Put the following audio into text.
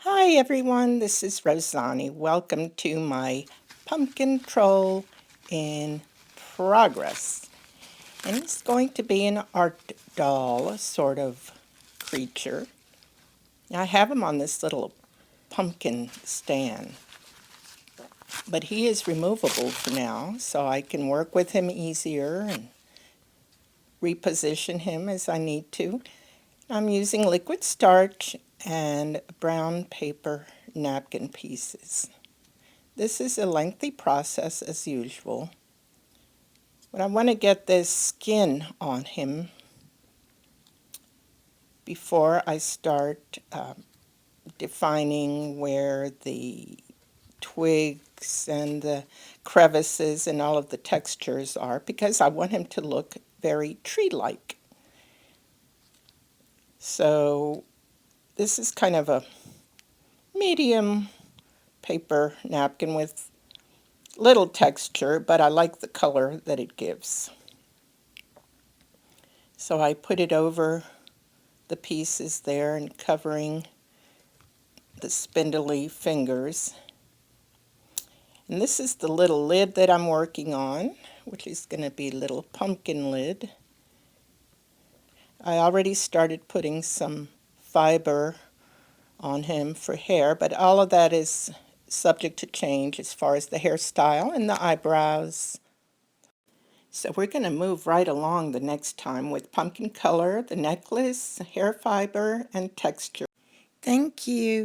Hi everyone, this is Rozani. Welcome to my pumpkin troll in progress. And it's going to be an art doll sort of creature. I have him on this little pumpkin stand, but he is removable for now, so I can work with him easier and reposition him as I need to. I'm using liquid starch and brown paper napkin pieces. This is a lengthy process as usual, but I want to get this skin on him before I start defining where the twigs and the crevices and all of the textures are, because I want him to look very tree-like. So this is kind of a medium paper napkin with little texture, but I like the color that it gives. So I put it over the pieces there and covering the spindly fingers. And this is the little lid that I'm working on, which is going to be a little pumpkin lid. I already started putting some fiber on him for hair, but all of that is subject to change as far as the hairstyle and the eyebrows. So we're going to move right along the next time with pumpkin color, the necklace, hair fiber, and texture. Thank you.